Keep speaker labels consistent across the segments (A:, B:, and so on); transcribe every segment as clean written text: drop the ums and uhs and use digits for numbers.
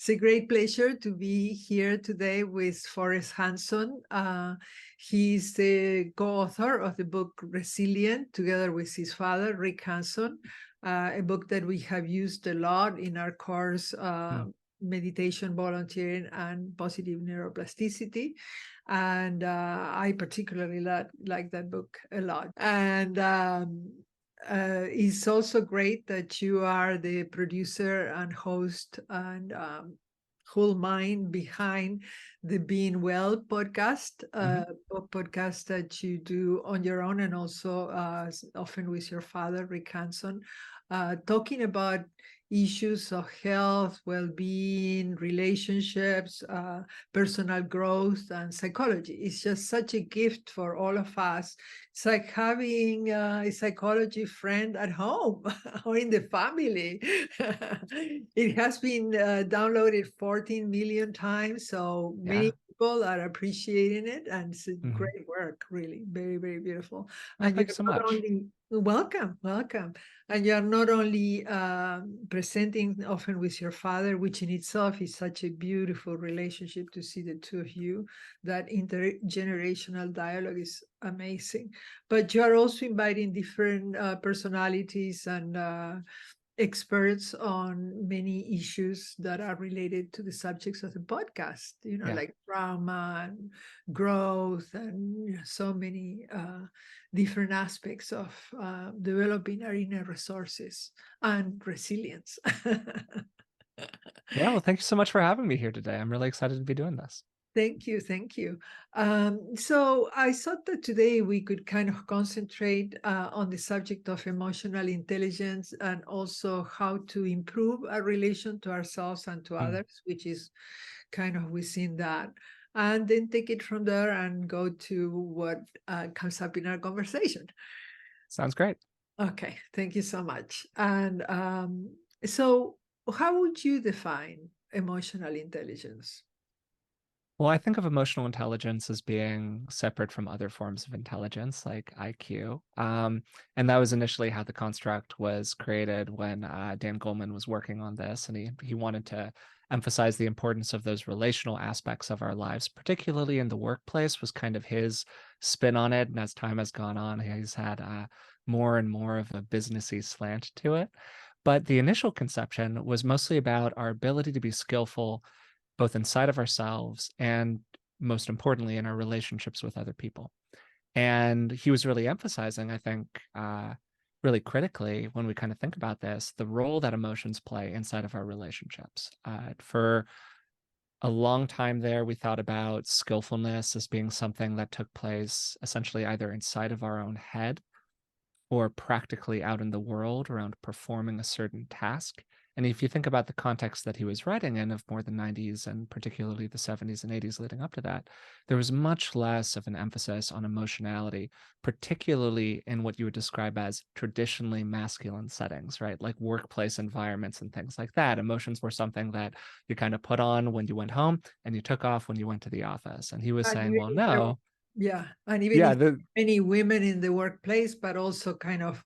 A: It's a great pleasure to be here today with Forrest Hanson. He's the co-author of the book Resilient, together with his father, Rick Hanson, a book that we have used a lot in our course, Meditation, Volunteering, and Positive Neuroplasticity. And I particularly like that book a lot. And it's also great that you are the producer and host and whole mind behind the Being Well podcast, podcast that you do on your own and also often with your father, Rick Hanson, talking about issues of health, well-being, relationships, personal growth, and psychology. It's just such a gift for all of us. It's like having a psychology friend at home or in the family. It has been downloaded 14 million times, so many people are appreciating it, and it's great work, really, very, very beautiful.
B: Well,
A: And
B: thanks
A: you're
B: so
A: not
B: much.
A: only welcome, and you're not only presenting often with your father, which in itself is such a beautiful relationship to see the two of you. That intergenerational dialogue is amazing. But you are also inviting different personalities and experts on many issues that are related to the subjects of the podcast, like trauma and growth and so many different aspects of developing our inner resources and resilience.
B: Yeah, well, thank you so much for having me here today. I'm really excited to be doing this.
A: Thank you. Thank you. So I thought that today we could kind of concentrate on the subject of emotional intelligence and also how to improve our relation to ourselves and to others, which is kind of within that. And then take it from there and go to what comes up in our conversation.
B: Sounds great.
A: Okay. Thank you so much. And so how would you define emotional intelligence?
B: Well, I think of emotional intelligence as being separate from other forms of intelligence, like IQ. And that was initially how the construct was created when Dan Goleman was working on this. And he wanted to emphasize the importance of those relational aspects of our lives, particularly in the workplace, was kind of his spin on it. And as time has gone on, he's had more and more of a businessy slant to it. But the initial conception was mostly about our ability to be skillful both inside of ourselves and, most importantly, in our relationships with other people. And he was really emphasizing, I think, really critically, when we kind of think about this, the role that emotions play inside of our relationships. For a long time there, we thought about skillfulness as being something that took place essentially either inside of our own head or practically out in the world around performing a certain task. And if you think about the context that he was writing in of more the 90s and particularly the 70s and 80s leading up to that, there was much less of an emphasis on emotionality, particularly in what you would describe as traditionally masculine settings, right? Like workplace environments and things like that. Emotions were something that you kind of put on when you went home and you took off when you went to the office. And he was
A: And
B: saying,
A: even
B: well,
A: if there,
B: no.
A: and even
B: Yeah,
A: if many women in the workplace, but also kind of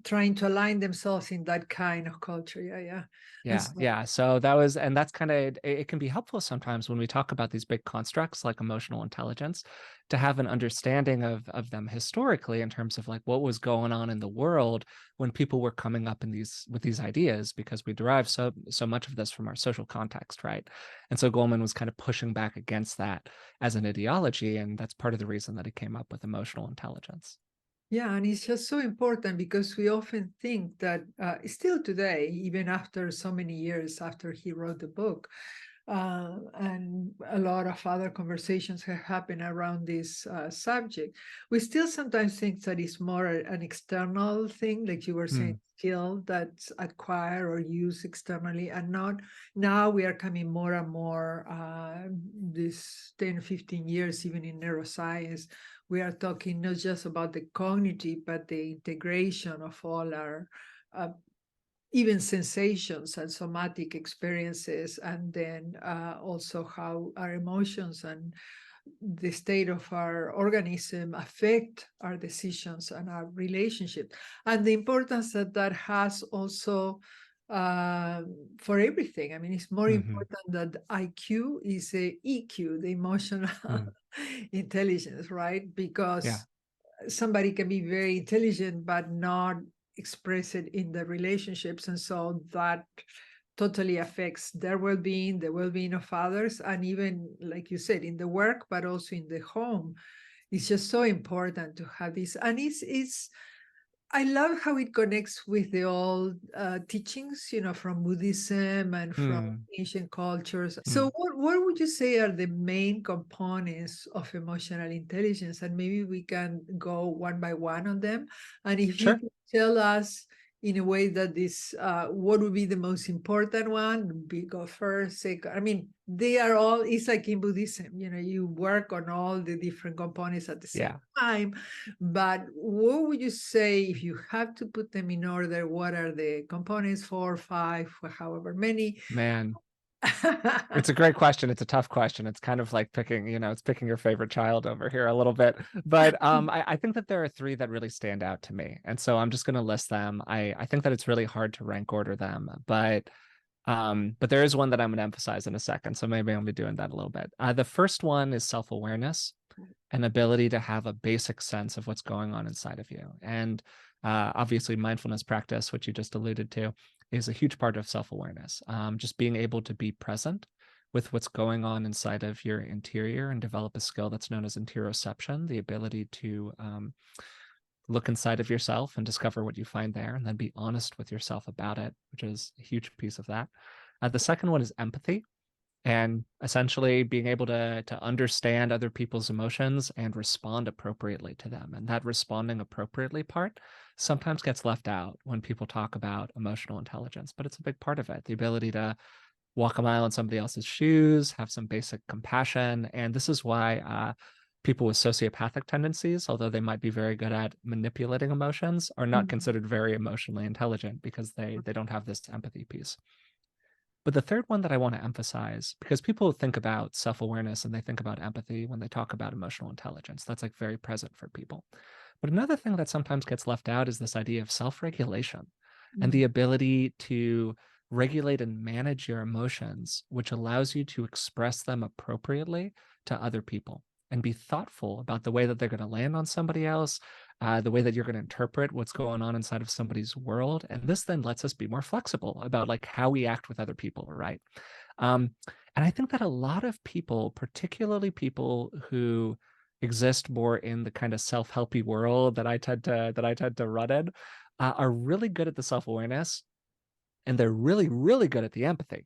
A: trying to align themselves in that kind of culture.
B: Yeah. So that's kind of, it can be helpful sometimes when we talk about these big constructs like emotional intelligence to have an understanding of them historically in terms of like what was going on in the world when people were coming up with these ideas, because we derive so much of this from our social context, right? And so Goleman was kind of pushing back against that as an ideology, and that's part of the reason that he came up with emotional intelligence.
A: Yeah, and it's just so important because we often think that still today, even after so many years after he wrote the book, and a lot of other conversations have happened around this subject, we still sometimes think that it's more an external thing, like you were saying, skill that's acquired or used externally, and not now we are coming more and more this 10, 15 years, even in neuroscience, we are talking not just about the cognitive, but the integration of all our even sensations and somatic experiences, and then also how our emotions and the state of our organism affect our decisions and our relationship, and the importance that that has also for everything. I mean, it's more
B: Hmm.
A: important that IQ is a EQ, the emotional
B: Mm.
A: intelligence, right?
B: Yeah,
A: Because somebody can be very intelligent but not express it in the relationships, and so that totally affects their well-being, the well-being of others, and even, like you said, in the work, but also in the home. It's just so important to have this, and it's I love how it connects with the old teachings, from Buddhism and from
B: mm,
A: ancient cultures. So,
B: mm.
A: what would you say are the main components of emotional intelligence? And maybe we can go one by one on them. And if you
B: Sure.
A: could tell us in a way that this, what would be the most important one? Go first, second. I mean, they are all, it's like in Buddhism, you work on all the different components at the same
B: Yeah,
A: time. But what would you say if you have to put them in order? What are the components, 4, 5, or however many?
B: man. It's a great question. It's a tough question. It's kind of like picking, it's picking your favorite child over here a little bit. But I think that there are three that really stand out to me. And so I'm just going to list them. I think that it's really hard to rank order them, but there is one that I'm going to emphasize in a second. So maybe I'll be doing that a little bit. The first one is self-awareness, an ability to have a basic sense of what's going on inside of you. And obviously, mindfulness practice, which you just alluded to, is a huge part of self awareness. Just being able to be present with what's going on inside of your interior and develop a skill that's known as interoception, the ability to look inside of yourself and discover what you find there, and then be honest with yourself about it, which is a huge piece of that. The second one is empathy, and essentially being able to understand other people's emotions and respond appropriately to them. And that responding appropriately part sometimes gets left out when people talk about emotional intelligence, but it's a big part of it. The ability to walk a mile in somebody else's shoes, have some basic compassion. And this is why people with sociopathic tendencies, although they might be very good at manipulating emotions, are not
A: Mhm.
B: considered very emotionally intelligent because they don't have this empathy piece. But the third one that I want to emphasize, because people think about self awareness and they think about empathy when they talk about emotional intelligence, that's like very present for people. But another thing that sometimes gets left out is this idea of self regulation and the
A: Mhm.
B: ability to regulate and manage your emotions, which allows you to express them appropriately to other people and be thoughtful about the way that they're going to land on somebody else, the way that you're going to interpret what's going on inside of somebody's world. And this then lets us be more flexible about like how we act with other people, right? Um, and I think that a lot of people, particularly people who exist more in the kind of self-helpy world that I tend to run in, are really good at the self-awareness, and they're really, really good at the empathy.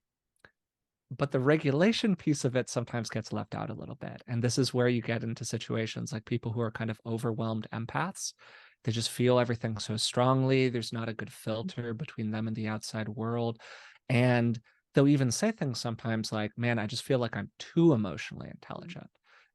B: But the regulation piece of it sometimes gets left out a little bit. And this is where you get into situations like people who are kind of overwhelmed empaths. They just feel everything so strongly. There's not a good filter between them and the outside world. And they'll even say things sometimes like, man, I just feel like I'm too emotionally intelligent.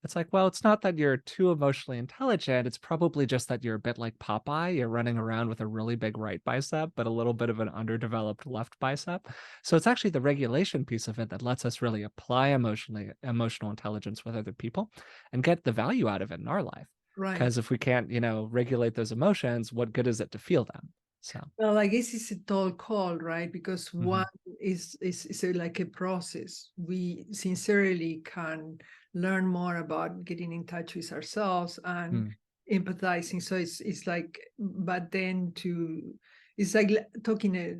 B: It's like, well, it's not that you're too emotionally intelligent. It's probably just that you're a bit like Popeye. You're running around with a really big right bicep, but a little bit of an underdeveloped left bicep. So it's actually the regulation piece of it that lets us really apply emotional intelligence with other people and get the value out of it in our life.
A: Right.
B: Because if we can't, regulate those emotions, what good is it to feel them? So,
A: Well, I guess it's a tall call, right? Because one
B: mhm,
A: is like a process. We sincerely can learn more about getting in touch with ourselves and
B: mm,
A: empathizing. So it's like, but then it's like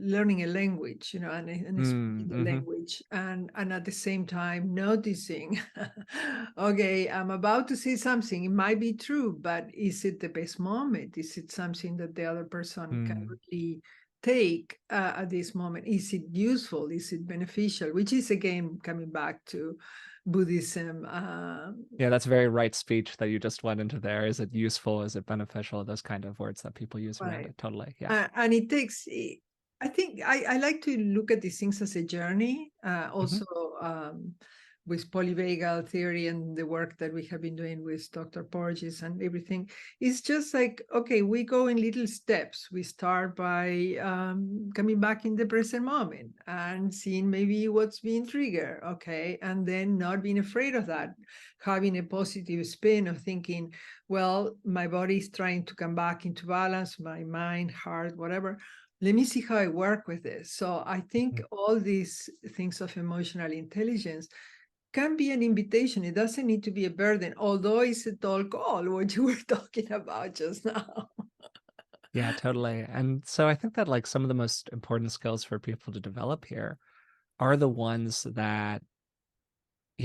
A: learning a language, and speaking the
B: mhm,
A: language, and at the same time noticing, okay, I'm about to say something. It might be true, but is it the best moment? Is it something that the other person can
B: mm.
A: really take at this moment? Is it useful? Is it beneficial? Which is again coming back to Buddhism.
B: Yeah, that's very right speech that you just went into there. Is it useful? Is it beneficial? Those kind of words that people use around
A: Right.
B: it. Totally. Yeah.
A: And it takes, I think I like to look at these things as a journey,
B: Hmm.
A: also with polyvagal theory and the work that we have been doing with Dr. Porges and everything. It's just like, okay, we go in little steps. We start by coming back in the present moment and seeing maybe what's being triggered, okay, and then not being afraid of that, having a positive spin of thinking, well, my body is trying to come back into balance, my mind, heart, whatever. let me see how I work with this. So I think all these things of emotional intelligence can be an invitation. It doesn't need to be a burden, although it's a tall call, what you were talking about just now.
B: Yeah, totally. And so I think that like some of the most important skills for people to develop here are the ones that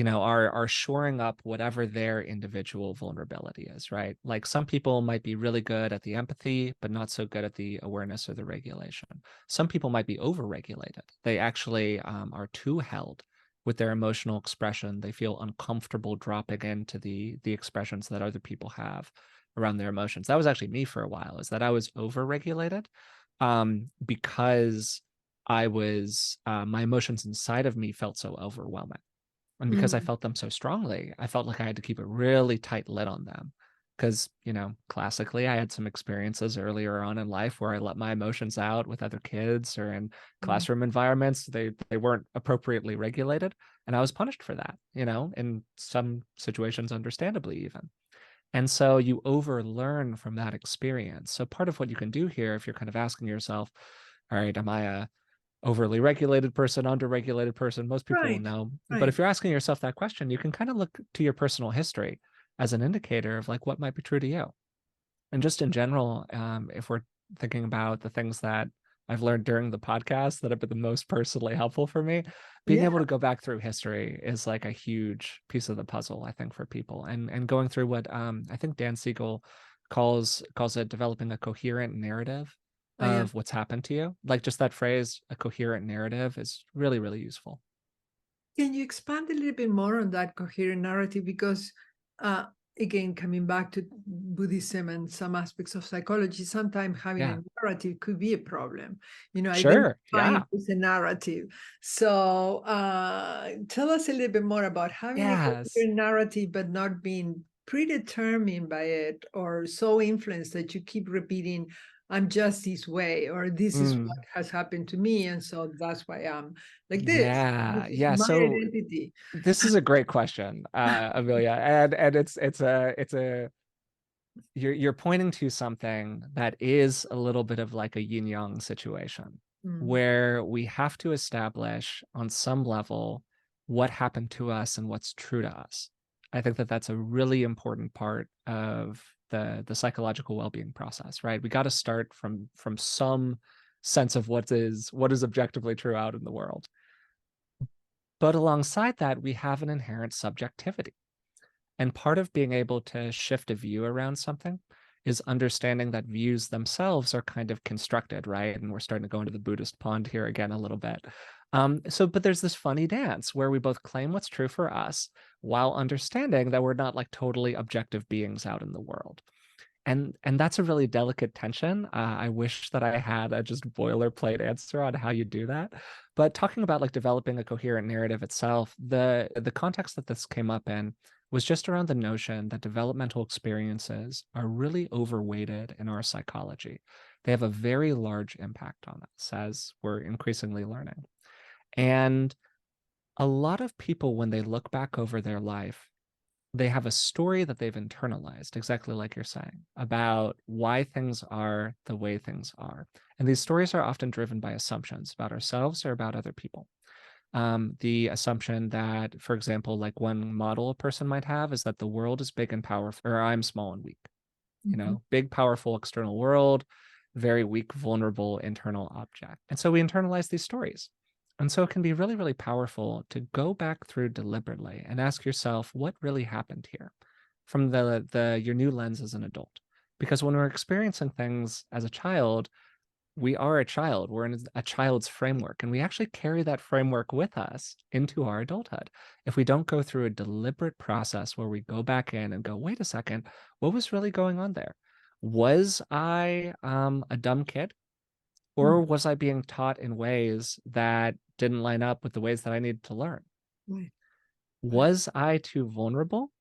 B: are shoring up whatever their individual vulnerability is, right? Like some people might be really good at the empathy, but not so good at the awareness or the regulation. Some people might be overregulated. They actually are too held with their emotional expression. They feel uncomfortable dropping into the expressions that other people have around their emotions. That was actually me for a while, is that I was overregulated because I was my emotions inside of me felt so overwhelming. And because I
A: Mm,
B: felt them so strongly, I felt like I had to keep a really tight lid on them. Because, classically, I had some experiences earlier on in life where I let my emotions out with other kids or in
A: mm,
B: classroom environments. They weren't appropriately regulated. And I was punished for that, in some situations, understandably, even. And so you overlearn from that experience. So part of what you can do here, if you're kind of asking yourself, all right, am I a overly regulated person, underregulated person? Most people will
A: right,
B: know. But
A: right.
B: if you're asking yourself that question, you can kind of look to your personal history as an indicator of like what might be true to you. And just in general, if we're thinking about the things that I've learned during the podcast that have been the most personally helpful for me, being
A: Yeah,
B: able to go back through history is like a huge piece of the puzzle, I think, for people. And going through what I think Dan Siegel calls it developing a coherent narrative
A: I am.
B: of what's happened to you. Like just that phrase, a coherent narrative, is really, really useful.
A: Can you expand a little bit more on that coherent narrative? Because, uh, again, coming back to Buddhism and some aspects of psychology, sometimes having a
B: Yeah.
A: narrative could be a problem,
B: Sure.
A: identifying
B: Yeah.
A: with a narrative. So, tell us a little bit more about having a
B: Yes.
A: coherent narrative, but not being predetermined by it or so influenced that you keep repeating, I'm just this way, or this is what
B: Mm.
A: has happened to me. And so that's why I'm like this.
B: Yeah.
A: This is
B: Yeah.
A: my
B: So
A: identity.
B: this is a great question, Amelia, and it's a you're pointing to something that is a little bit of like a yin yang situation
A: Mm,
B: where we have to establish on some level what happened to us and what's true to us. I think that that's a really important part of the psychological well-being process, right? We got to start from some sense of what is objectively true out in the world. But alongside that, we have an inherent subjectivity. And part of being able to shift a view around something is understanding that views themselves are kind of constructed, right? And we're starting to go into the Buddhist pond here again a little bit. But there's this funny dance where we both claim what's true for us while understanding that we're not like totally objective beings out in the world. And that's a really delicate tension. I wish that I had a just boilerplate answer on how you do that. But talking about like developing a coherent narrative itself, the context that this came up in was just around the notion that developmental experiences are really overweighted in our psychology. They have a very large impact on us as we're increasingly learning. And a lot of people, when they look back over their life, they have a story that they've internalized, exactly like you're saying, about why things are the way things are. And these stories are often driven by assumptions about ourselves or about other people. The assumption that, for example, like one model a person might have is that the world is big and powerful, or I'm small and weak.
A: mhm,
B: Big, powerful external world, very weak, vulnerable internal object. And so we internalize these stories. And so it can be really, really powerful to go back through deliberately and ask yourself what really happened here from the your new lens as an adult. Because when we're experiencing things as a child, we are a child. We're in a child's framework, and we actually carry that framework with us into our adulthood. If we don't go through a deliberate process where we go back in and go, wait a second, what was really going on there? Was I a dumb kid, or
A: mm,
B: was I being taught in ways that didn't line up with the ways that I needed to learn?
A: right, right,
B: Was I too vulnerable,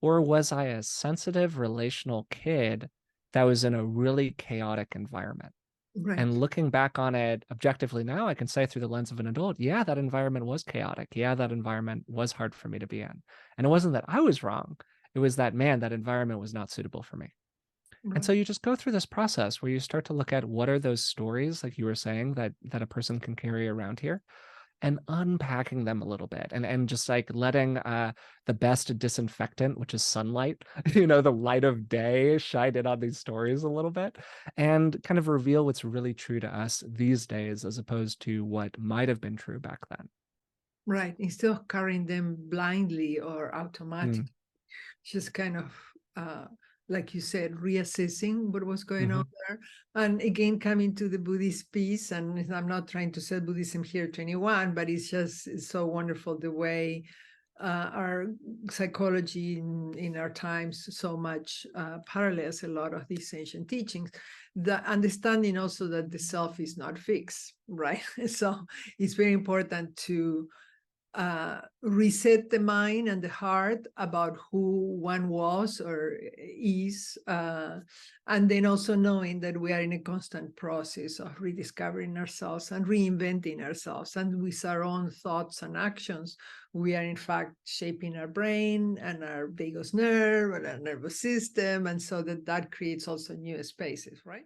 B: or was I a sensitive, relational kid that was in a really chaotic environment?
A: right.
B: And looking back on it objectively now, I can say through the lens of an adult, yeah, that environment was chaotic. Yeah, that environment was hard for me to be in. And it wasn't that I was wrong. It was that, man, that environment was not suitable for me. And so
A: Right.
B: you just go through this process where you start to look at what are those stories, like you were saying, that a person can carry around here, and unpacking them a little bit, and just like letting the best disinfectant, which is sunlight, the light of day, shine in on these stories a little bit, and kind of reveal what's really true to us these days as opposed to what might have been true back then.
A: Right. Instead of carrying them blindly or
B: Mm,
A: automatically, just kind of, uh, like you said, reassessing what was going on
B: hmm.
A: there. And again, coming to the Buddhist piece, and I'm not trying to sell Buddhism here to anyone, but it's so wonderful the way our psychology in our times so much parallels a lot of these ancient teachings. The understanding also that the self is not fixed, right? So it's very important to reset the mind and the heart about who one was or is, and then also knowing that we are in a constant process of rediscovering ourselves and reinventing ourselves. And with our own thoughts and actions, we are in fact shaping our brain and our vagus nerve and our nervous system, and so that creates also new spaces, right?